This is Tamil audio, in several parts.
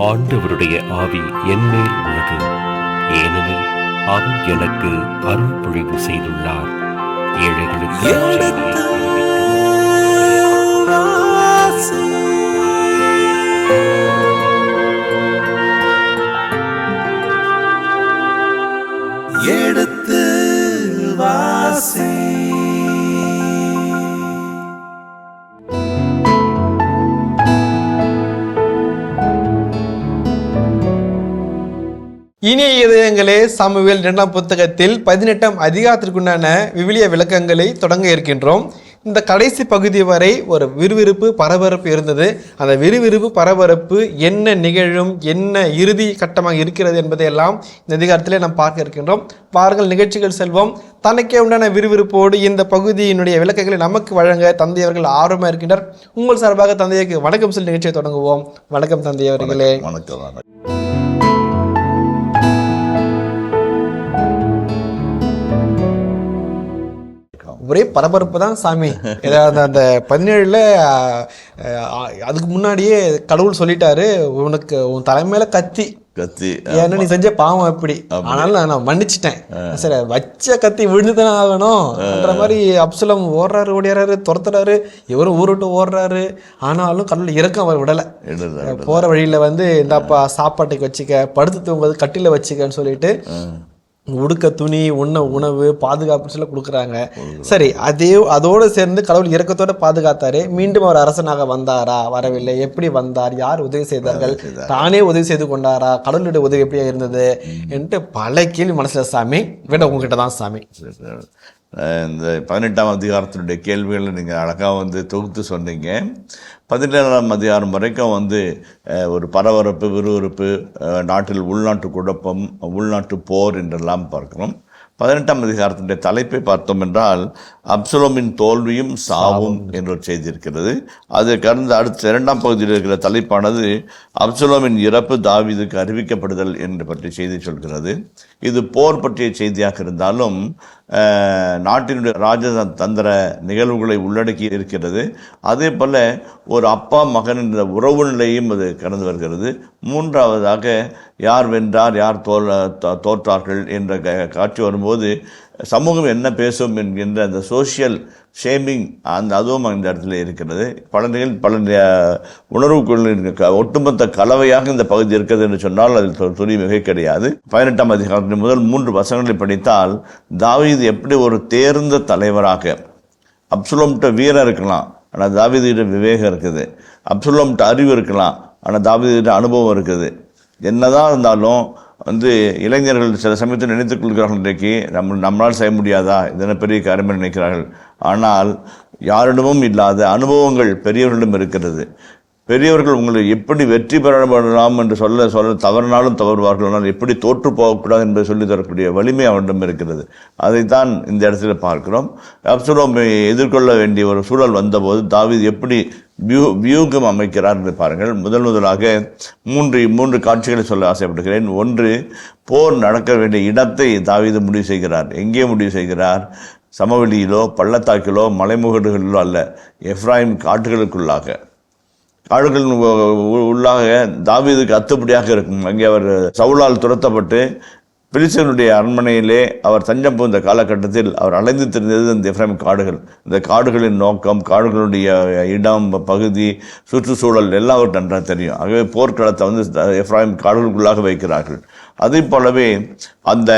ஆண்டவருடைய ஆவி என்மேல் உள்ளது, ஏனெனில் அவர் எனக்கு அருள் பொழிவு செய்துள்ளார். ஏழைகளுக்கு எடுத்து வாசி. இனிய இதயங்களே, சாமுவேல் 2ஆம் புத்தகத்தில் 18ஆம் அதிகாரத்திற்குண்டான விவிலிய விளக்கங்களை தொடங்க இருக்கின்றோம். இந்த கடைசி பகுதி வரை ஒரு விறுவிறுப்பு பரபரப்பு இருந்தது. அந்த விறுவிறுப்பு பரபரப்பு என்ன நிகழும், என்ன இறுதி கட்டமாக இருக்கிறது என்பதையெல்லாம் இந்த அதிகாரத்திலே நாம் பார்க்க இருக்கின்றோம். பாருங்கள், நிகழ்ச்சிகள் செல்வோம். தனக்கே உண்டான விறுவிறுப்போடு இந்த பகுதியினுடைய விளக்கங்களை நமக்கு வழங்க தந்தை அவர்கள் ஆர்வமாக இருக்கின்றார். உங்கள் சார்பாக தந்தையருக்கு வணக்கம் சொல்லி நிகழ்ச்சியை தொடங்குவோம். வணக்கம் தந்தை அவர்களே. வணக்கம். ஒரே பரபரப்பு தான் சாமி. ஏதாவது அந்த 17ல் அதுக்கு முன்னாடியே கடவுள் சொல்லிட்டாரு, உனக்கு உன் தலைமையில கத்தி ஏன்னா நீ செஞ்ச பாவம் எப்படி, ஆனாலும் நான் மன்னிச்சிட்டேன். சரி, வச்ச கத்தி விழுந்துதானே ஆகணும்ன்ற மாதிரி அப்சலோம் ஓடுறாரு, ஓடியாரு, துரத்துறாரு, இவரும் ஊருட்டு ஓடுறாரு. ஆனாலும் கடவுள் இறக்கம் அவர் விடலை. போற வழியில இந்தாப்பா சாப்பாட்டுக்கு வச்சுக்க, படுத்து தூங்குவது கட்டில வச்சுக்கன்னு சொல்லிட்டு உடுக்க துணி, உணவு, பாதுகாப்பு சொல்ல கொடுக்குறாங்க. சரி, அதோடு சேர்ந்து கடவுள் இரக்கத்தோட பாதுகாத்தாரு. மீண்டும் அவர் அரசனாக வந்தாரா, வரவில்லை. எப்படி வந்தார், யார் உதவி செய்தார்கள், தானே உதவி செய்து கொண்டாரா, கடவுளுடைய உதவி எப்படியா இருந்தது என்று பல கேள்வி மனசுல சாமி. விட உங்ககிட்ட தான் சாமி. இந்த 18ஆம் அதிகாரத்தினுடைய கேள்விகளை நீங்கள் அழகாக தொகுத்து சொன்னீங்க. 17ஆம் அதிகாரம் வரைக்கும் ஒரு பரபரப்பு, விறுவிறுப்பு, நாட்டில் உள்நாட்டு குழப்பம், உள்நாட்டு போர் என்றெல்லாம் பார்க்கிறோம். 18ஆம் அதிகாரத்தினுடைய தலைப்பை பார்த்தோம் என்றால் அப்சலோமின் தோல்வியும் சாவும் என்ற ஒரு செய்தி இருக்கிறது. அது கடந்த அடுத்த 2ஆம் பகுதியில் இருக்கிற தலைப்பானது அப்சலோமின் இறப்பு தாவீதுக்கு அறிவிக்கப்படுதல் என்று பற்றிய செய்தி சொல்கிறது. இது போர் பற்றிய செய்தியாக இருந்தாலும் நாட்டினுடைய ராஜதந்திர நிகழ்வுகளை உள்ளடக்கி இருக்கிறது. அதே போல ஒரு அப்பா மகன் என்ற உறவு நிலையும் அது கடந்து வருகிறது. மூன்றாவதாக யார் வென்றார், யார் தோற்றார்கள் என்ற காட்சி வரும்போது சமூகம் என்ன பேசும் என்கின்ற அந்த சோஷியல் ஷேமிங் அதுவும் அந்த இடத்துல இருக்கிறது. பல உணர்வுக்குள்ள ஒட்டுமொத்த கலவையாக இந்த பகுதி இருக்கிறது என்று சொன்னால் அதில் துணி மிகை கிடையாது. 18ஆம் அதிகாரத்தின் முதல் 3 வசனங்களை படித்தால் தாவீது எப்படி ஒரு தேர்ந்த தலைவராக, அப்சலோம்கிட்ட வீரம் இருக்கலாம் ஆனால் தாவீதுகிட்ட விவேகம் இருக்குது, அப்சலோம்கிட்ட அறிவு இருக்கலாம் ஆனால் தாவீதுகிட்ட அனுபவம் இருக்குது. என்னதான் இருந்தாலும் இளைஞர்கள் சில சமயத்தில் நினைத்துக் கொள்கிறார்கள், இன்றைக்கு நம்மளால் செய்ய முடியாதா, இதென்ன பெரிய காரியமாக நினைக்கிறார்கள். ஆனால் யாரிடமும் இல்லாத அனுபவங்கள் பெரியவர்களிடம் இருக்கிறது. பெரியவர்கள் உங்களை எப்படி வெற்றி பெறலாம் என்று சொல்ல தவறினாலும் தவறுவார்கள், ஆனால் எப்படி தோற்று போகக்கூடாது என்பதை சொல்லி தரக்கூடிய வலிமை அவரிடம் இருக்கிறது. அதைத்தான் இந்த இடத்துல பார்க்கிறோம். அப்சலோமை எதிர்கொள்ள வேண்டிய ஒரு சூழல் வந்தபோது தாவீது எப்படி வியூகம் அமைக்கிறார் என்று பாருங்கள். முதலாக மூன்று காட்சிகளை சொல்ல ஆசைப்படுகிறேன். ஒன்று, போர் நடக்க வேண்டிய இடத்தை தாவீது முடிவு செய்கிறார். எங்கே முடிவு செய்கிறார்? சமவெளியிலோ பள்ளத்தாக்கிலோ மலைமுகடுகளிலோ அல்ல, எப்ராயிம் காடுகளுக்குள்ளாக, காடுகள் உள்ளாக தாவீதுக்கு அத்துப்படியாக இருக்கும். அங்கே அவர் சவுலால் துரத்தப்பட்டு பிலிஸ்தீனுடைய அரண்மனையிலே அவர் தஞ்சம் புகுந்த காலகட்டத்தில் அவர் அலைந்து திரிந்தது இந்த எப்ராயிம் காடுகள். இந்த காடுகளின் நோக்கம், காடுகளுடைய இடம், பகுதி, சுற்றுச்சூழல் எல்லாம் அவருக்கு நன்றாக தெரியும். ஆகவே போர்க்களத்தை எப்ராயிம் காடுகளுக்குள்ளாக வைக்கிறார்கள். அதே போலவே அந்த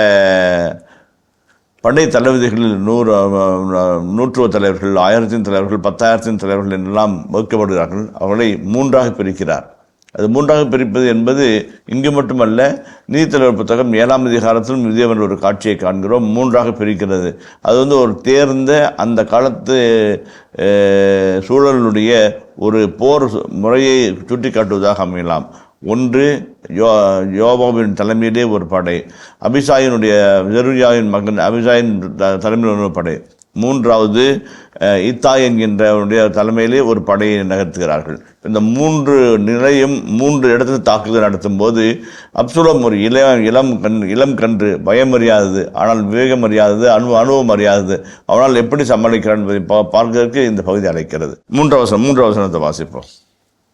படை தளபதிகளில் 100 தலைவர்கள், 1000 தலைவர்கள், 10,000 தலைவர்கள் என்றெல்லாம் வகுக்கப்படுகிறார்கள். அவர்களை 3ஆக பிரிக்கிறார். அது 3ஆக பிரிப்பது என்பது இங்கு மட்டுமல்ல, நீதித்தலைவர் புத்தகம் 7ஆம் அதிகாரத்திலும் இதேவன் ஒரு காட்சியை காண்கிறோம். 3ஆக பிரிக்கிறது. அது ஒரு தேர்ந்த அந்த காலத்து சூழலுடைய ஒரு போர் முறையை சுட்டி காட்டுவதாக அமையலாம். ஒன்று, யோவாபின் தலைமையிலே ஒரு படை, அபிசாயினுடைய ஜெருயாவின் மகன் அபிசாயின் தலைமையில் ஒரு படை, மூன்றாவது இத்தாய் என்கின்ற தலைமையிலே ஒரு படையை நகர்த்துகிறார்கள். இந்த 3 நிலையும் 3 இடத்துல தாக்குதல் நடத்தும் போது அப்சலோம் ஒரு இளம் கன்று, பயம் அறியாதது, ஆனால் விவேகம் அறியாதது, அனுபவம் அறியாதது, அவனால் எப்படி சமாளிக்கிறான் என்பதை பார்க்கிறதுக்கு இந்த பகுதி அழைக்கிறது. 3 வசனத்தை வாசிப்போம்.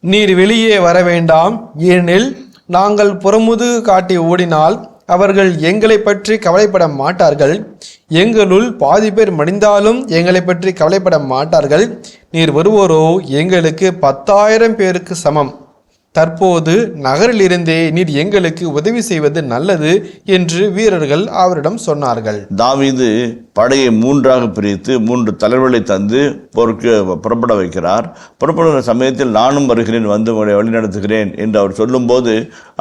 நீர் வெளியே வர வேண்டாம், ஏனெனில் நாங்கள் புறமுதுகு காட்டி ஓடினால் அவர்கள் எங்களை பற்றி கவலைப்பட மாட்டார்கள். எங்களுள் பாதி பேர் மடிந்தாலும் எங்களை பற்றி கவலைப்பட மாட்டார்கள். நீர் வருவோரோ எங்களுக்கு 10,000 பேருக்கு சமம். தற்போது நகரிலிருந்தே நீர் எங்களுக்கு உதவி செய்வது நல்லது என்று வீரர்கள் அவரிடம் சொன்னார்கள். தாவீது படையை 3ஆக பிரித்து 3 தலைவர்களை தந்து போருக்கு புறப்பட வைக்கிறார். புறப்படுகிற சமயத்தில் நானும் வருகிறேன், வந்து உங்களை வழிநடத்துகிறேன் என்று அவர் சொல்லும்போது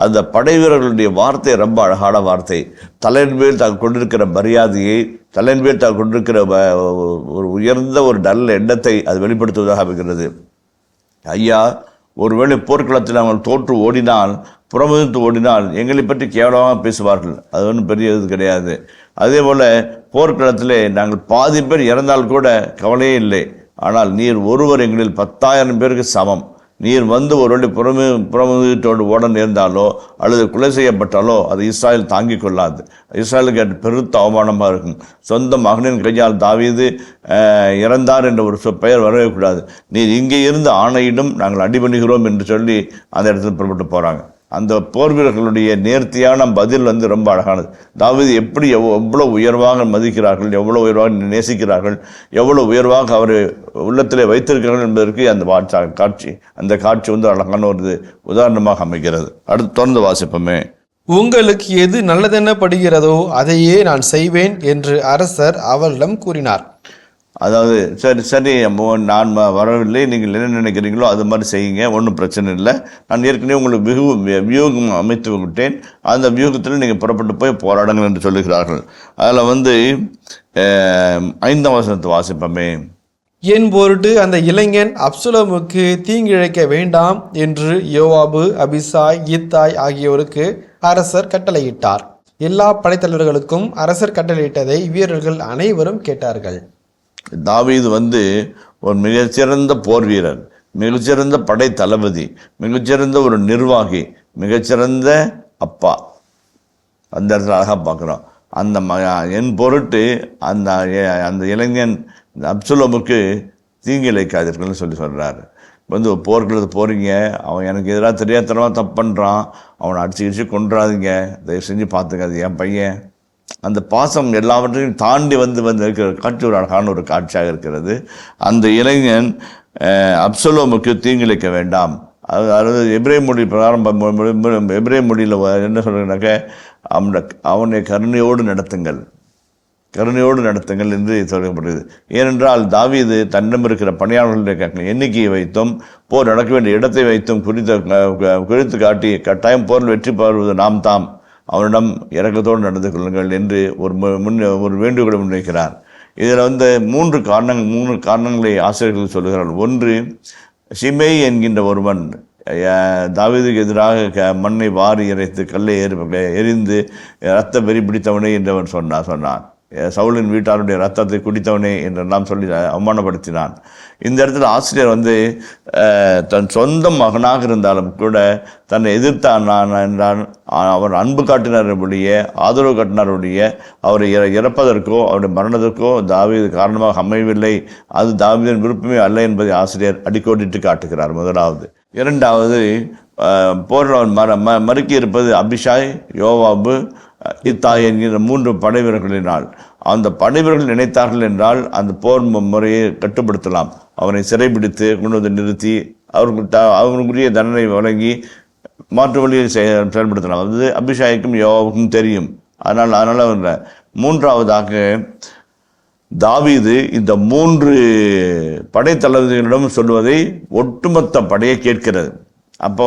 அந்த படை வீரர்களுடைய வார்த்தை ரொம்ப அழகான வார்த்தை. தலைவன் மேல் தாங்கள் கொண்டிருக்கிற மரியாதையை, தலைவன் மேல் தாங்கள் கொண்டிருக்கிற ஒரு உயர்ந்த ஒரு நல்ல எண்ணத்தை அது வெளிப்படுத்துவதாக அமைகிறது. ஐயா, ஒருவேளை போர்க்களத்தில் அவங்க தோற்று ஓடினால், புறமுதுத்து ஓடினால் எங்களை பற்றி கேவலமாக பேசுவார்கள். அது ஒன்றும் பெரிய இது கிடையாது. அதே போல் போர்க்களத்திலே நாங்கள் பாதி பேர் இறந்தால் கூட கவலையே இல்லை. ஆனால் நீர் ஒருவர் எங்களில் 10,000 பேருக்கு சமம். நீர் வந்து ஒருவேளை புறமுதுட்டோடு ஓட நேர்ந்தாலோ அல்லது கொலை செய்யப்பட்டாலோ அது இஸ்ராயல் தாங்கிக் கொள்ளாது. இஸ்ராயலுக்கு பெருத்த அவமானமாக இருக்கும். சொந்த மகனின் கையால் தாவீது இறந்தார் என்ற ஒரு பெயர் வரவே கூடாது. நீர் இங்கே இருந்து ஆணையிடும், நாங்கள் அடிபணிகிறோம் என்று சொல்லி அந்த இடத்துல புறப்பட்டு போகிறாங்க. அந்த போர் வீரர்களுடைய நேர்த்தியான பதில் ரொம்ப அழகானது. தாவீது எப்படி எவ்வளோ உயர்வாக மதிக்கிறார்கள், எவ்வளோ உயர்வாக நேசிக்கிறார்கள், எவ்வளோ உயர்வாக அவர் உள்ளத்திலே வைத்திருக்கிறார்கள் என்பதற்கு அந்த காட்சி அழகான ஒரு உதாரணமாக அமைகிறது. அடுத்து தொடர்ந்து வாசிப்போமே. உங்களுக்கு எது நல்லதென்ன படுகிறதோ அதையே நான் செய்வேன் என்று அரசர் அவரிடம் கூறினார். அதாவது சரி நான் வரவில்லை, நீங்கள் என்ன நினைக்கிறீங்களோ அது மாதிரி செய்யுங்க, ஒன்றும் பிரச்சனை இல்லை. நான் ஏற்கனவே உங்களுக்கு வியூகம் அமைத்து விட்டேன், அந்த வியூகத்தில் நீங்கள் புறப்பட்டு போய் போராடுங்கள் என்று சொல்லுகிறார்கள். அதில் 5ஆம் வசனத்தை வாசிப்போமே. என் பொருட்டு அந்த இளைஞன் அப்சலோமுக்கு தீங்கிழைக்க வேண்டாம் என்று யோவாபு, அபிசாய், இத்தாய் ஆகியோருக்கு அரசர் கட்டளையிட்டார். எல்லா படைத்தலைவர்களுக்கும் அரசர் கட்டளையிட்டதை வீரர்கள் அனைவரும் கேட்டார்கள். தாவீது ஒரு மிகச்சிறந்த போர் வீரர், மிகச்சிறந்த படை தளபதி, மிகச்சிறந்த ஒரு நிர்வாகி, மிகச்சிறந்த அப்பா. அந்த இடத்துல அழகாக பார்க்குறோம். என் பொருட்டு அந்த இளைஞன் அப்சலோமுக்கு தீங்கு இழைக்காதீர்கள்னு சொல்கிறாரு. போர்க்களத்துக்கு போகிறீங்க, அவன் எனக்கு எதிராக தெரியாதனமாக தப்பு பண்ணுறான், அவனை அடிச்சு கொன்றாதீங்க, தயவு செஞ்சு பார்த்துங்க, அது என் பையன். அந்த பாசம் எல்லாவற்றையும் தாண்டி இருக்கிற காட்சி ஒரு அழகான ஒரு காட்சியாக இருக்கிறது. அந்த இளைஞன் அப்சலோமுக்கு தீங்கிழைக்க வேண்டாம். அதாவது எபிரேய மொழி எபிரேய மொழியில் என்ன சொல்கிறேன்னாக்க, அவனை கருணையோடு நடத்துங்கள் என்று சொல்லப்படுகிறது. ஏனென்றால் தாவீது தன்னிடம் இருக்கிற பணியாளர்களுடைய எண்ணிக்கையை வைத்தும் போர் நடக்க வேண்டிய இடத்தை வைத்தும் குறித்து காட்டி கட்டாயம் போரில் வெற்றி பெறுவது நாம் தாம், அவனிடம் இரக்கத்தோடு நடந்து கொள்ளுங்கள் என்று ஒரு வேண்டுகோளை முன்வைக்கிறார். இதில் 3 காரணங்களை ஆசிரியர்கள் சொல்லுகிறார்கள். ஒன்று, ஷிமேய் என்கின்ற ஒருவன் தாவீதுக்கு எதிராக மண்ணை வாரி இறைத்து கல்லை எரிந்து இரத்த வெறி பிடித்தவனே என்றவன் சொன்னான். சவுலின் வீட்டாருடைய ரத்தத்தை குடித்தவனே என்றெல்லாம் சொல்லி அவமானப்படுத்தினான். இந்த இடத்துல ஆசிரியர் தன் சொந்த மகனாக இருந்தாலும் கூட தன்னை எதிர்த்தான் என்றான். அவர் அன்பு காட்டினாருடைய, ஆதரவு காட்டினாருடைய, அவரை இறப்பதற்கோ அவருடைய மரணத்திற்கோ தாவீது காரணமாக அமையவில்லை. அது தாவீதின் விருப்பமே அல்ல என்பதை ஆசிரியர் அடிக்கோடிட்டு காட்டுகிறார். முதலாவது. இரண்டாவது, போரில் மறுக்கி இருப்பது அபிஷாய், யோவாபு, இத்தாய் என்கிற 3 படை வீரர்களினால். அந்த படை வீரர்கள் நினைத்தார்கள் என்றால் அந்த போர் முறையை கட்டுப்படுத்தலாம். அவனை சிறைப்பிடித்து கொண்டு வந்து நிறுத்தி அவர்களுக்குரிய தண்டனை வழங்கி மாற்று வழியை செயல்படுத்தலாம். அது அபிஷாய்க்கும் யோவாவுக்கும் தெரியும். அதனால் மூன்றாவதாக தாவீது இந்த 3 படை தளபதிகளிடம் சொல்வதை ஒட்டுமொத்த படையை கேட்கிறது. அப்போ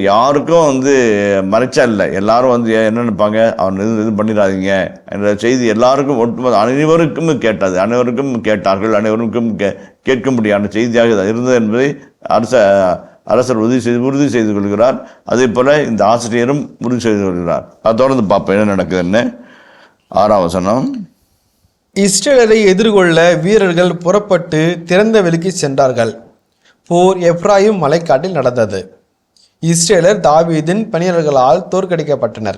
யாருக்கும் மறைச்சா இல்லை, எல்லாரும் என்ன நினைப்பாங்க, அவன் இது பண்ணிடாதீங்க என்ற செய்தி எல்லாருக்கும் ஒட்டுமொத்த அனைவருக்கும் கேட்டது. அனைவருக்கும் கேட்டார்கள், அனைவருக்கும் கேட்கும்படியான செய்தியாக இருந்தது என்பதை அரசர் உறுதி செய்து கொள்கிறார். அதே போல இந்த ஆசிரியரும் உறுதி செய்து கொள்கிறார். அது தொடர்ந்து பார்ப்போம் என்ன நடக்குதுன்னு. 6ஆம் வசனம். இஸ்ரவேலை எதிர்கொள்ள வீரர்கள் புறப்பட்டு திறந்த வெளிக்கு சென்றார்கள். போர் எப்ராயிம் மலைக்காட்டில் நடந்தது. இஸ்ரேலர் தாவீதின் பணியாளர்களால் தோற்கடிக்கப்பட்டனர்.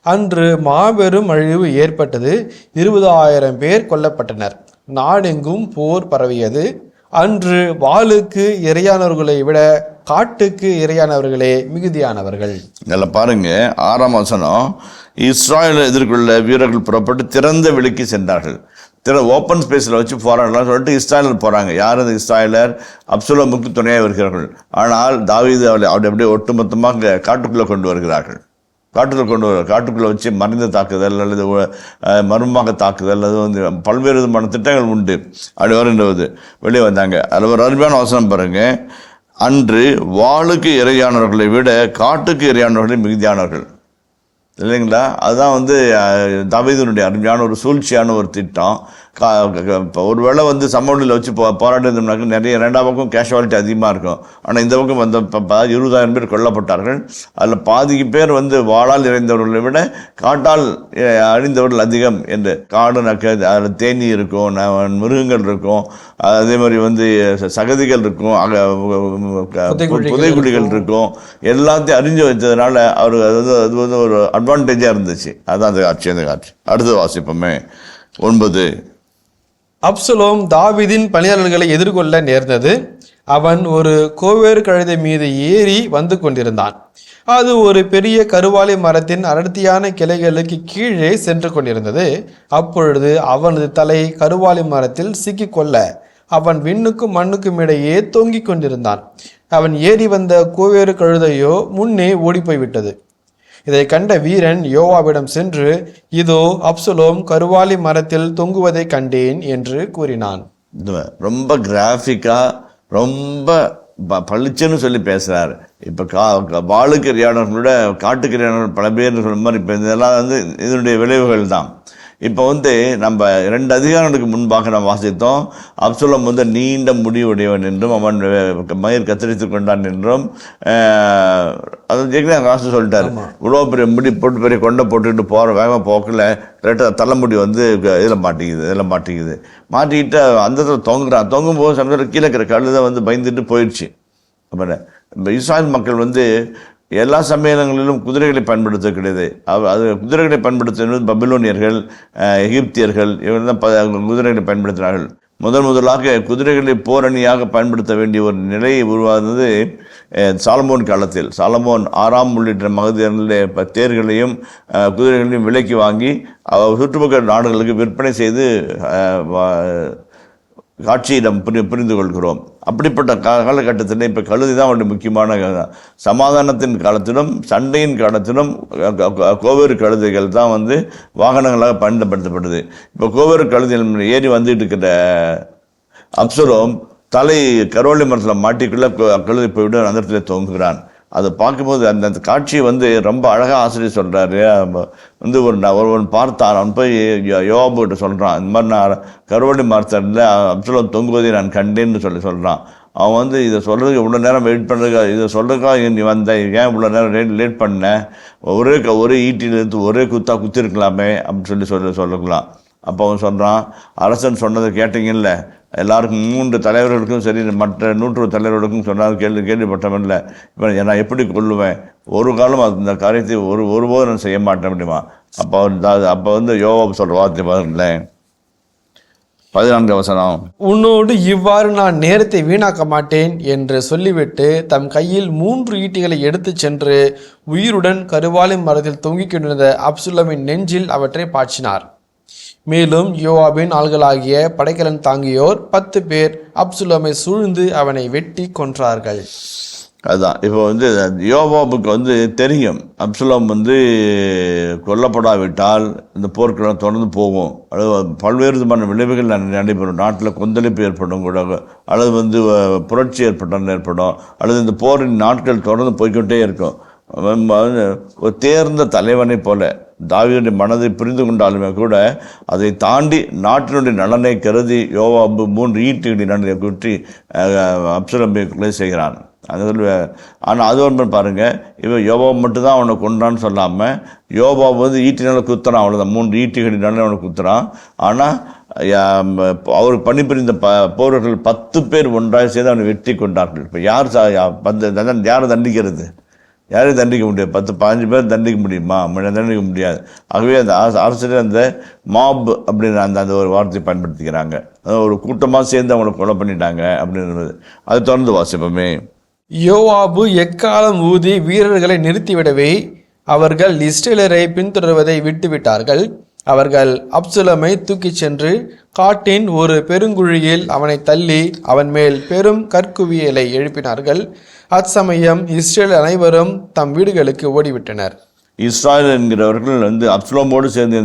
அன்று மாபெரும் அழிவு ஏற்பட்டது. 20,000 பேர் கொல்லப்பட்டனர். நாடெங்கும் போர் பரவியது. அன்று வாளுக்கு இரையானவர்களை விட காட்டுக்கு இரையானவர்களே மிகுதியானவர்கள். இதில் பாருங்க 6ஆம் வசனம், இஸ்ராயலை எதிர்கொள்ள வீரர்கள் புறப்பட்டு திறந்த வெளிக்கு சென்றார்கள். ஓப்பன் ஸ்பேஸில் வச்சு போராடலாம் சொல்லிட்டு இஸ்ராயலர் போகிறாங்க. யார் அந்த இஸ்ராயலர்? அப்சலோமுக்கு துணையாக வருகிறார்கள். ஆனால் தாவீது அவளை அப்படியே ஒட்டுமொத்தமாக காட்டுக்குள்ளே கொண்டு வருகிறார்கள். காட்டுக்குள்ளே வச்சு மறைந்த தாக்குதல் அல்லது மர்மமாக தாக்குதல், அது வந்து பல்வேறு விதமான திட்டங்கள் உண்டு. அப்படி வரும்போது வெளியே வந்தாங்க. அதில் ஒரு அருமையான வசனம் பாருங்க, அன்று வாளுக்கு இரையானவர்களை விட காட்டுக்கு இரையானவர்களே மிகுதியானவர்கள். இல்லைங்களா? அதுதான் வந்து தாவீதுனுடைய அருமையான ஒரு சூழ்ச்சியான ஒரு திட்டம். ஒருவேளை வந்து சமவெளியில் வச்சு போராட்டம்னாக்க நிறைய 2ஆம் பக்கம் கேஷுவாலிட்டி அதிகமாக இருக்கும். ஆனால் இந்த பக்கம் வந்து 20,000 பேர் கொல்லப்பட்டார்கள். அதில் பாதிக்கு பேர் வந்து வாளால் இறைந்தவர்களை விட காட்டால் அழிந்தவர்கள் அதிகம் என்று. காடு அதில் தேனி இருக்கும், மிருகங்கள் இருக்கும், அதே மாதிரி வந்து சகதிகள் இருக்கும், புதைக்குழிகள் இருக்கும். எல்லாத்தையும் அறிஞ்சு வச்சதுனால அவர் அது வந்து ஒரு அட்வான்டேஜாக இருந்துச்சு. அதுதான் அந்த காட்சி. அடுத்து வாசிப்போமே 9. அப்சலோம் தாவீதின் பணியாளர்களை எதிர்கொள்ள நேர்ந்தது. அவன் ஒரு கோவேறு கழுதை மீது ஏறி வந்து கொண்டிருந்தான். அது ஒரு பெரிய கருவாலி மரத்தின் அடர்த்தியான கிளைகளுக்கு கீழே சென்று கொண்டிருந்தது. அப்பொழுது அவனது தலை கருவாலி மரத்தில் சிக்கிக்கொள்ள அவன் விண்ணுக்கும் மண்ணுக்கும் இடையே தொங்கிக் கொண்டிருந்தான். அவன் ஏறி வந்த கோவேறு கழுதையோ முன்னே ஓடிப்போய்விட்டது. இதை கண்ட வீரன் யோவாபிடம் சென்று, இதோ அப்சலோம் கருவாலி மரத்தில் தொங்குவதை கண்டேன் என்று கூறினான். ரொம்ப கிராஃபிக்கா, ரொம்ப பளிச்சுன்னு சொல்லி பேசுறாரு. இப்போ வாளுக்கு இரையானவர்களோட காட்டுக்கு இரையானவர்கள் பல பேர் சொல்ற மாதிரி இப்போ இதெல்லாம் வந்து இதனுடைய விளைவுகள் தான். இப்போ வந்து நம்ம 2 அதிகாரங்களுக்கு முன்பாக நாம் வாசித்தோம், அப்சலோம் வந்து நீண்ட முடிவுடையவன் என்றும் அவன் மயிர் கத்தரித்து கொண்டான் என்றும். அது ஜெகன் காசு சொல்லிட்டாரு, இவ்வளோ பெரிய முடி போட்டு பெரிய கொண்டை போட்டுக்கிட்டு போகிற வேகமாக போக்கில் கரெக்டாக தலைமுடி வந்து இதில் மாட்டிக்கிட்டு அந்த தொங்கும்போது சமயத்தில் கீழே இருக்கிற கழுதை வந்து பயந்துட்டு போயிடுச்சு. இப்போ இஸ்ராயல் மக்கள் வந்து எல்லா சம்மேளனங்களிலும் குதிரைகளை பயன்படுத்த கிடையாது. அது குதிரைகளை பயன்படுத்துவது பபிலோனியர்கள், எகிப்தியர்கள், இவர்கள் தான் குதிரைகளை பயன்படுத்தினார்கள். முதலாக குதிரைகளை போரணியாக பயன்படுத்த வேண்டிய ஒரு நிலையை உருவானது சாலமோன் காலத்தில். சாலமோன் 6ஆம் உள்ளிட்ட மகதியர்களுடைய தேர்களையும் குதிரைகளையும் விலைக்கு வாங்கி சுற்றுப்பக்க நாடுகளுக்கு விற்பனை செய்து காட்சியிடம் புரிந்து கொள்கிறோம். அப்படிப்பட்ட காலகட்டத்தில் இப்போ கழுதை தான் அவருடைய முக்கியமான சமாதானத்தின் காலத்திலும் சண்டையின் காலத்திலும் கோவேறு கழுதைகள் தான் வந்து வாகனங்களாக பயன்படுத்தப்படுது. இப்போ கோவேறு கழுதைகள் ஏறி வந்துட்டு இருக்கிற அப்சலோம் தலை கருவாலி மரத்தில் மாட்டிக்குள்ள கழுதை போய்விட்டு அந்த இடத்துல தொங்குகிறான். அதை பார்க்கும்போது அந்த காட்சியை வந்து ரொம்ப அழகாக ஆசிரியர் சொல்கிறாரு. வந்து ஒருவன் பார்த்தான், அவன் போய் யோவாபுகிட்ட சொல்கிறான், இந்த மாதிரி நான் கருவாலி மரத்தில் அப்சலோம் தொங்குவதை நான் கண்டேன்னு சொல்கிறான். அவன் வந்து இதை சொல்கிறதுக்கு இவ்வளோ நேரம் வெயிட் பண்ணுறதுக்காக, இதை சொல்கிறதுக்காக நீ வந்த, ஏன் இவ்வளோ நேரம் லேட் பண்ண, ஒரே ஈட்டிலேருந்து ஒரே குத்திருக்கலாமே அப்படின்னு சொல்லலாம். அப்போ அவன் சொல்கிறான், அரசன் சொன்னதை கேட்டீங்கல்ல, எல்லாருக்கும் 3 தலைவர்களுக்கும் சரி மற்ற 100 தலைவர்களுக்கும் சொன்னாலும் கேள்விப்பட்டவன்ல, இப்போ நான் எப்படி கொள்ளுவேன், ஒரு காலம் அந்த காரியத்தை ஒருபோதும் நான் செய்ய மாட்டேன் முடியுமா? அப்போ வந்து யோவாப் சொல்கிற வார்த்தை பாருங்களேன், 14 வசனம், உன்னோடு இவ்வாறு நான் நேரத்தை வீணாக்க மாட்டேன் என்று சொல்லிவிட்டு தம் கையில் 3 ஈட்டிகளை எடுத்து சென்று உயிருடன் கருவாலி மரத்தில் தொங்கிக் கொண்டிருந்த அப்சலோமின் நெஞ்சில் அவற்றை பாய்ச்சினார். மேலும் யோவாபின் ஆள்களாகிய படைக்கலன் தாங்கியோர் 10 பேர் அப்சலோமை சூழ்ந்து அவனை வெட்டி கொன்றார்கள். அதுதான் இப்போ வந்து யோவாபுக்கு வந்து தெரியும், அப்சலோம் வந்து கொல்லப்படாவிட்டால் இந்த போர்க்களம் தொடர்ந்து போகும், அல்லது பல்வேறு விதமான விளைவுகள் நடைபெறும், நாட்டில் கொந்தளிப்பு ஏற்படும் கூட, அல்லது வந்து புரட்சி ஏற்படும், அல்லது இந்த போரின் நாட்கள் தொடர்ந்து போய்கிட்டே இருக்கும். ஒரு தேர்ந்த தலைவனை போல தாவீதுடைய மனதை புரிந்து கொண்டாலுமே கூட அதை தாண்டி நாட்டினுடைய நலனை கருதி யோவாபு 3 ஈட்டிகளை நலனை குற்றி அப்சலோமை கொலை செய்கிறான். ஆனால் அது ஒன்று பாருங்க, இவன் யோவாப் மட்டும்தான் அவனை கொண்டான்னு சொல்லாமல் யோவாப் வந்து ஈட்டினால குத்துறான், அவ்வளோதான் 3 ஈட்டிகளினால அவனை குத்துறான். ஆனால் அவருக்கு பணிபுரிந்த போர்கள் 10 பேர் ஒன்றாக செய்து அவனை வெற்றி கொண்டார்கள். இப்போ யாரை தண்டிக்கிறது? யாரையும் தண்டிக்க முடியாது. 10-15 பேர் தண்டிக்க முடியுமா? தண்டிக்க முடியாது. ஆகவே அந்த அரசியல் அந்த மாப் அப்படின்னு அந்த ஒரு வார்த்தையை பயன்படுத்திக்கிறாங்க. ஒரு கூட்டமாக சேர்ந்து அவங்களை கொலை பண்ணிட்டாங்க அப்படின்றது. அது தொடர்ந்து வாசிப்போமே யோவாபு எக்காலம் ஊதி வீரர்களை நிறுத்திவிடவே அவர்கள் இஸ்ரேலரை பின்தொடர்வதை விட்டுவிட்டார்கள். அவர்கள் அப்சலோமை தூக்கிச் சென்று காட்டின் ஒரு பெருங்குழியில் அவனை தள்ளி அவன் மேல் பெரும் கற்குவியலை எழுப்பினார்கள். அச்சமயம் இஸ்ரேல் அனைவரும் தம் வீடுகளுக்கு ஓடிவிட்டனர். இஸ்ராயல் என்கிறவர்கள் அப்சலோமோடு சேர்ந்து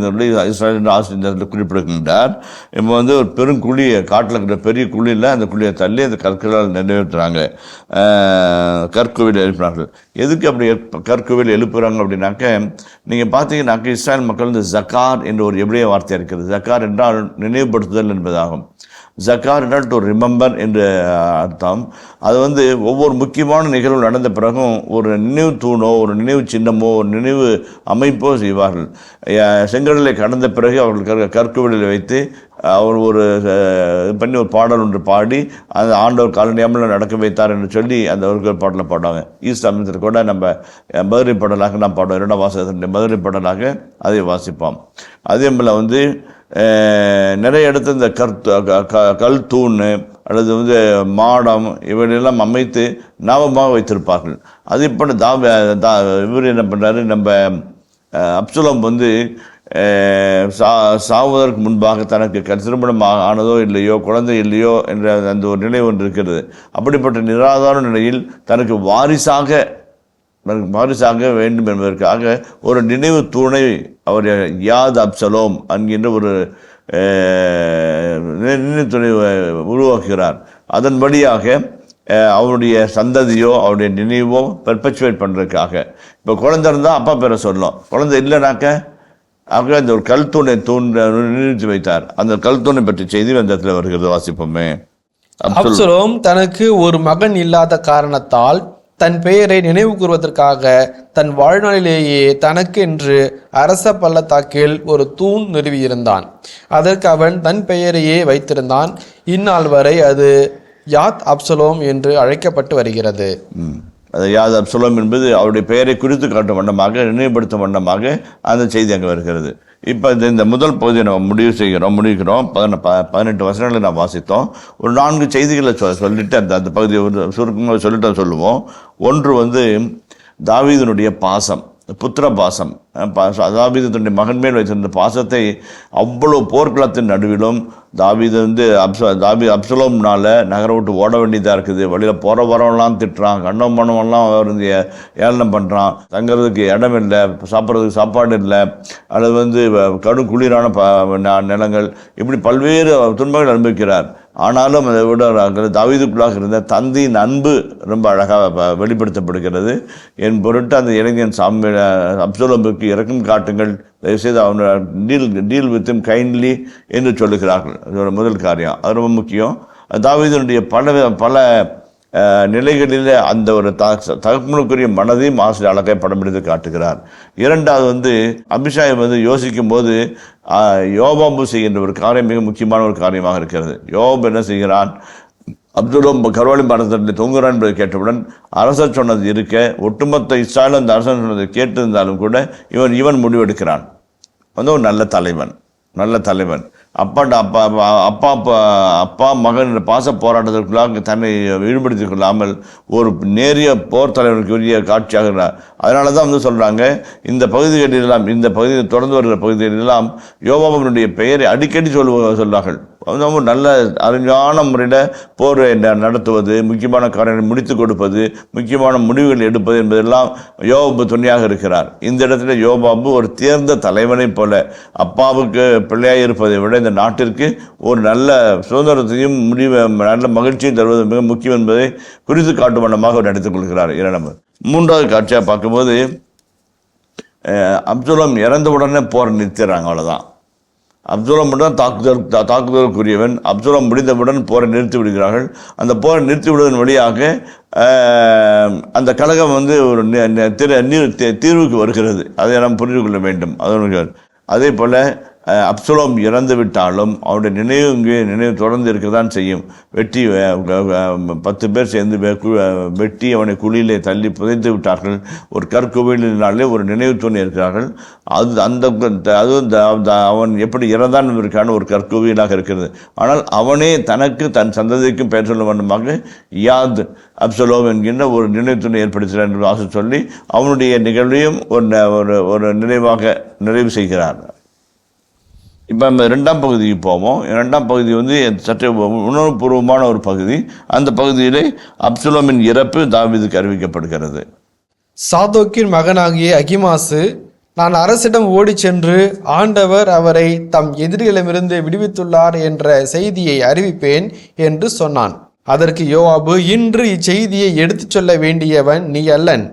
இஸ்ராயல் என்று ஆசிரியர் குறிப்பிடுகின்றார். இப்போ ஒரு பெரும் குழியை காட்டில் இருக்கிற பெரிய குழியில் அந்த குழியை தள்ளி அந்த கற்களால் நிறைவேற்றுறாங்க, கற்குவில் எழுப்பினார்கள். எதுக்கு அப்படி கற்குவில் எழுப்புறாங்க அப்படின்னாக்க, நீங்கள் பார்த்தீங்கன்னாக்க இஸ்ராயல் மக்கள் ஜக்கார் என்ற ஒரு எபிரேய வார்த்தை இருக்கிறது. ஜக்கார் என்றால் நினைவுபடுத்துதல் என்பதாகும். ஜக்கார் என்றால் டு ரிமெம்பர் என்று அர்த்தம். அது ஒவ்வொரு முக்கியமான நிகழ்வு நடந்த பிறகும் ஒரு நினைவு தூணோ ஒரு நினைவு சின்னமோ ஒரு நினைவு அமைப்போ செய்வார்கள். செங்கடலை கடந்த பிறகு அவர்கள் கற்குவலில் வைத்து அவர் ஒரு பண்ணி ஒரு பாடல் ஒன்று பாடி அந்த ஆண்டவர் காலனியாமல் நடக்க வைத்தார் என்று சொல்லி அந்த ஒரு பாடலை பாடுவாங்க. ஈஸ்ட் அமைச்சர் கூட நம்ம மதுரை பாடலாக நாம் பாடுவோம். 2ஆம் வாசகத்தினுடைய மதுரை பாடலாக அதை வாசிப்போம். அதே போல் நிறைய இடத்துல இந்த கல் தூண் அல்லது மாடம் இவையெல்லாம் அமைத்து ஞாபகமாக வைத்திருப்பார்கள். அது இப்போ இவர் என்ன பண்ணுறாரு, நம்ம அப்சலோம் சாவதற்கு முன்பாக தனக்கு திருமணம் ஆனதோ இல்லையோ குழந்தை இல்லையோ என்ற அந்த ஒரு நிலை ஒன்று இருக்கிறது. அப்படிப்பட்ட நிராதார நிலையில் தனக்கு வாரிசாக வேண்டும் என்பதற்காக ஒரு நினைவு தூணை அவர் யாத் அப்சலோம் என்கின்ற ஒரு நினைவு துணை உருவாக்குகிறார். அதன்படியாக அவருடைய சந்ததியோ அவருடைய நினைவோ பெர்பச்சுவேட் பண்ணுறதுக்காக. இப்போ குழந்தை இருந்தால் அப்பா பேரை சொல்லணும், குழந்தை இல்லைனாக்க ஆக அந்த ஒரு கல் தூணை நிறுத்தி வைத்தார். அந்த கல் தூணை பற்றி செய்தி அந்த இடத்துல வருகிறது, வாசிப்போமே. அப்சலோம் தனக்கு ஒரு மகன் இல்லாத காரணத்தால் தன் பெயரை நினைவு கூறுவதற்காக தன் வாழ்நாளிலேயே தனக்கு என்று அரச பள்ளத்தாக்கில் ஒரு தூண் நிறுவியிருந்தான். அதற்கு அவன் தன் பெயரையே வைத்திருந்தான். இந்நாள் வரை அது யாத் அப்சலோம் என்று அழைக்கப்பட்டு வருகிறது. அது யாத் அப்சலோம் என்பது அவருடைய பெயரை குறித்து காட்டும் வண்ணமாக, நினைவுபடுத்தும் வண்ணமாக அந்த செய்தி அங்கே வருகிறது. இப்போ இந்த முதல் பகுதியை நம்ம முடிக்கிறோம். 18 வசனங்களை நாம் வாசித்தோம். ஒரு 4 செய்திகளை சொல்லிட்டு அந்த பகுதியை சுருக்கமாக சொல்லிட்டு சொல்லுவோம். ஒன்று தாவீதினுடைய பாசம், புத்திர பாசம். தாவீது தன்னுடைய மகன் மேல் வைத்திருந்த பாசத்தை அவ்வளோ போர்க்களத்தின் நடுவிலும் தாவீது அப்சலோம்னால நகரை விட்டு ஓட வேண்டியதாக இருக்குது. வழியில் போகிற வரவெல்லாம் திட்டுறான், கண்ணம் பண்ணவெல்லாம் அவர் ஏளனம் பண்ணுறான், தங்கிறதுக்கு இடம் இல்லை, சாப்பிட்றதுக்கு சாப்பாடு இல்லை, அல்லது கடும் குளிரான நிலங்கள், இப்படி பல்வேறு துன்பங்கள் அனுபவிக்கிறார். ஆனாலும் அதை விட தாவீதுக்குள்ளாக இருந்த தந்தையின் அன்பு ரொம்ப அழகாக வெளிப்படுத்தப்படுகிறது. என் பொருட்டு அந்த இளைஞன் அப்சலோமுக்கு இரக்கம் காட்டுங்கள், தயவுசெய்து அவனை டீல் வித் ஹிம் கைண்ட்லி என்று சொல்லுகிறார்கள். அதோட முதல் காரியம், அது ரொம்ப முக்கியம். தாவீதுனுடைய பல நிலைகளில் அந்த ஒரு தகப்பனுக்குரிய மனதையும் ஆசிரியர் அழகாய் படம் எடுத்து காட்டுகிறார். இரண்டாவது அபிஷாய் யோசிக்கும் போது யோபாபு செய்கின்ற ஒரு காரியம் மிக முக்கியமான ஒரு காரியமாக இருக்கிறது. யோபாபு என்ன செய்கிறான், அப்சலோம் கர்வாலி மரத்தில் தொங்குகிறான் என்பதை கேட்டவுடன் அரசர் சொன்னது இருக்க ஒட்டுமொத்த இஸ்ராயலும் அந்த அரசர் சொன்னதை கேட்டிருந்தாலும் கூட இவன் முடிவெடுக்கிறான். ஒரு நல்ல தலைவன். அப்பா மகன் பாச போராட்டத்திற்குள்ளாக தன்னை ஈடுபடுத்திக் கொள்ளாமல் ஒரு நேரிய போர் தலைவனுக்கு உரிய காட்சியாக. அதனால தான் சொல்கிறாங்க, இந்த பகுதிகளிலெல்லாம், இந்த பகுதியில் தொடர்ந்து வருகிற பகுதிகளெல்லாம் யோவாபுனுடைய பெயரை அடிக்கடி சொல்வார்கள். நல்ல அறிஞான முறையில் போர் நடத்துவது, முக்கியமான காரியங்களை முடித்து கொடுப்பது, முக்கியமான முடிவுகள் எடுப்பது என்பதெல்லாம் யோபாபு துணையாக இருக்கிறார். இந்த இடத்துல யோபாபு ஒரு தேர்ந்த தலைவனை போல அப்பாவுக்கு பிள்ளையாக இருப்பதை விட இந்த நாட்டிற்கு ஒரு நல்ல சுதந்திரத்தையும் நல்ல மகிழ்ச்சியும் தருவது மிக முக்கியம் என்பதை குறித்து காட்டும் வண்ணமாக அவர் நடித்துக் கொள்கிறார். மூன்றாவது காட்சியாக பார்க்கும்போது அப்சலோம் இறந்த உடனே போரை நிறுத்திடுறாங்க. அவ்வளோதான். அப்சலோம் மட்டும் தாக்குதலுக்குரியவன். அப்சலோம் முடிந்தவுடன் போரை நிறுத்தி விடுகிறார்கள். அந்த போரை நிறுத்தி விடுவதன் வழியாக அந்த கழகம் ஒரு தீர்வுக்கு வருகிறது. அதை நாம் புரிந்து கொள்ள வேண்டும். அதே போல் அப்சலோம் இறந்து விட்டாலும் அவருடைய நினைவு தொடர்ந்து இருக்கதான் செய்யும். வெட்டி 10 பேர் சேர்ந்து வெட்டி அவனை குழியிலே தள்ளி புதைத்து விட்டார்கள். ஒரு கற்குவிலினாலே ஒரு நினைவு தூணி இருக்கிறார்கள். அவன் எப்படி இறந்தான் என்பதற்கான ஒரு கற்குவியலாக இருக்கிறது. ஆனால் அவனே தனக்கு தன் சந்ததிக்கும் பெயர் சொல்லும் வண்ணமாக யாத் அப்சலோம் என்கின்ற ஒரு நினைவு துணை ஏற்படுத்துகிறார் என்று வாசல் சொல்லி அவனுடைய நிகழ்வையும் ஒரு நினைவாக நிறைவு செய்கிறார். இப்போ நம்ம 2ஆம் பகுதிக்கு போவோம். 2ஆம் பகுதி வந்து சற்று உணர்வுபூர்வமான ஒரு பகுதி. அந்த பகுதியிலே அப்சலோமின் இறப்பு தாவீதுக்கு அறிவிக்கப்படுகிறது. சாதோக்கின் மகனாகிய அகிமாசு, நான் அரசிடம் ஓடி சென்று ஆண்டவர் அவரை தம் எதிரிகளிடமிருந்து விடுவித்துள்ளார் என்ற செய்தியை அறிவிப்பேன் என்று சொன்னான். அதற்கு யோவாபு, இன்று இச்செய்தியை எடுத்துச் சொல்ல வேண்டியவன் நீ அல்லன்.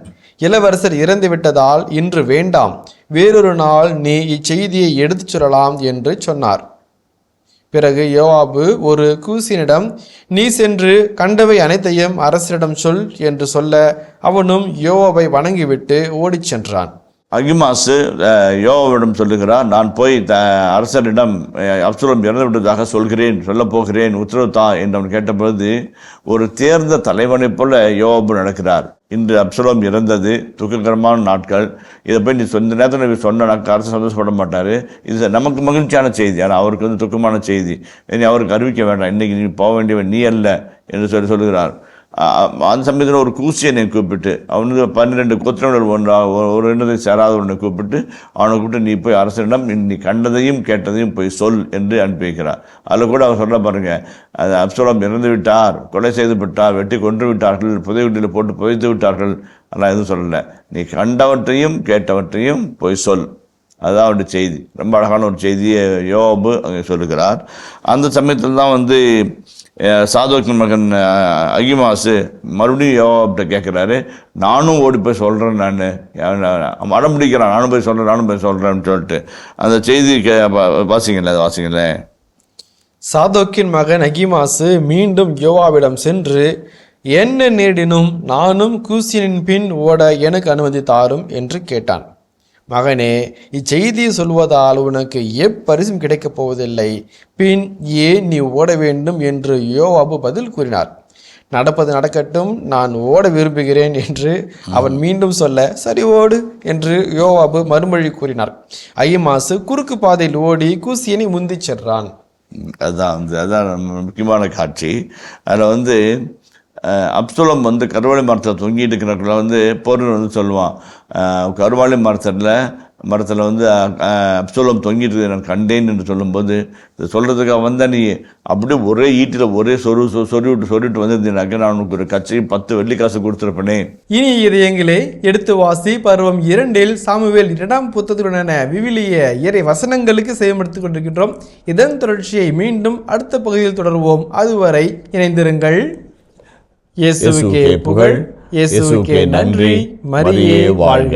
இளவரசர் இறந்து விட்டதால் இன்று வேண்டாம், வேறொரு நாள் நீ இச்செய்தியை எடுத்துச் சொல்லலாம் என்று சொன்னார். பிறகு யோவாபு ஒரு கூசியனிடம், நீ சென்று கண்டவை அனைத்தையும் அரசரிடம் சொல் என்று சொல்ல அவனும் யோவாபை வணங்கிவிட்டு ஓடிச் சென்றான். அகிமாசு யோவாவிடம் சொல்லுகிறார், நான் போய் அரசரிடம் அப்சலோம் இறந்து விட்டதாக சொல்லப் போகிறேன், உத்தரவு தா என்று அவன் கேட்டபொழுது ஒரு தேர்ந்த தலைவனைப் போல யோவாபு நடக்கிறார். இன்று அப்சலோம் இறந்தது, துக்ககரமான நாட்கள். இதை போய் நீ சொந்த நேரத்தில் சொன்னாக்க அரசு சந்தோஷப்பட மாட்டார். இது நமக்கு மகிழ்ச்சியான செய்தி, ஆனால் அவருக்கு வந்து துக்கமான செய்தி. இனி அவருக்கு அறிவிக்க வேண்டாம், இன்றைக்கி நீ போக வேண்டியவன் நீ அல்ல என்று சொல்லுகிறார். அந்த சமயத்தில் ஒரு கூசியனை கூப்பிட்டு, அவனுக்கு 12 கோத்திரங்கள் ஒரு இனத்தை சேராதவனை கூப்பிட்டு அவனை கூப்பிட்டு, நீ போய் அரசனிடம் நீ கண்டதையும் கேட்டதையும் போய் சொல் என்று அனுப்பி வைக்கிறார். அதில் கூட அவர் சொல்ல பாருங்க, அது அப்சலோம் இறந்து விட்டார், கொலை செய்து விட்டார், வெட்டி கொன்று விட்டார்கள், புதை வீட்டில் போட்டு புதைத்து விட்டார்கள், ஆனால் எதுவும் சொல்லலை. நீ கண்டவற்றையும் கேட்டவற்றையும் போய் சொல். அதுதான் அவருடைய செய்தி. ரொம்ப அழகான ஒரு செய்தியை யோவாபு அங்கே சொல்லுகிறார். அந்த சமயத்தில் தான் வந்து சாதோக்கின் மகன் அகிமாசு மறுபடியும் யோவாப்கிட்ட கேட்குறாரு, நானும் ஓடி போய் சொல்கிறேன், நான் அடம் பிடிக்கிறான், நானும் போய் சொல்கிறேன்னு சொல்லிட்டு அந்த செய்தி வாசிங்களேன். சாதோக்கின் மகன் அகிமாசு மீண்டும் யோவாவிடம் சென்று, என்ன நேரினும் நானும் கூசியனின் பின் ஓட எனக்கு அனுமதி தாரும் என்று கேட்டான். மகனே, இச்செய்தியை சொல்வதால் உனக்கு எப்பரிசும் கிடைக்கப் போவதில்லை, பின் ஏன் நீ ஓட வேண்டும் என்று யோவாபு பதில் கூறினார். நடப்பது நடக்கட்டும், நான் ஓட விரும்புகிறேன் என்று அவன் மீண்டும் சொல்ல, சரி ஓடு என்று யோவாபு மறுமொழி கூறினார். அகிமாசு குறுக்கு பாதையில் ஓடி கூசியனை முந்தி சென்றான். அதான் முக்கியமான காட்சி. அதில் வந்து அப்சலோம் வந்து கருவாளி மரத்தில் தொங்கிட்டு இருக்கிறவங்கள வந்து போர்னு வந்து சொல்லுவான், கருவாளி மரத்தில் வந்து அப்சலோம் தொங்கிட்டு நான் கண்டேன் என்று சொல்லும்போது, இதை சொல்கிறதுக்காக வந்தால் நீ அப்படியே ஒரே ஈட்டில் ஒரே சொருவிட்டு வந்திருந்தீனாக்க நான் உனக்கு ஒரு கச்சையும் 10 வெள்ளிக்காசு கொடுத்துருப்பேனே. இனி இதயங்களே, எடுத்து வாசி பருவம் 2 சாமுவேல் 2ஆம் புத்தகத்துடனான விவிலிய இறை வசனங்களுக்கு செய்யப்படுத்திக் கொண்டிருக்கின்றோம். இதன் தொடர்ச்சியை மீண்டும் அடுத்த பகுதியில் தொடர்வோம். அதுவரை இணைந்திருங்கள். இயேசுவுக்கே புகழ், இயேசுவுக்கே நன்றி, மரியே வாழ்க.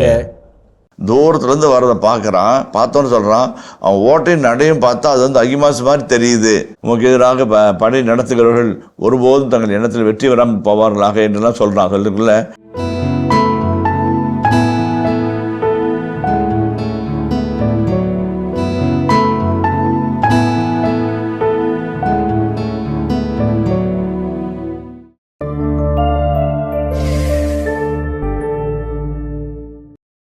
தூரத்துலேருந்து வர்றதை பார்க்குறான், பார்த்தோன்னு சொல்கிறான், அவன் ஓட்டையும் நடையும் பார்த்தா அது வந்து அகிமாசு மாதிரி தெரியுது. உமக்கு எதிராக படை நடத்துகிறவர்கள் ஒருபோதும் தங்கள் எண்ணத்தில் வெற்றி வராமல் போவார்களாக என்றெல்லாம் சொல்கிறான். சொல்லுக்குள்ள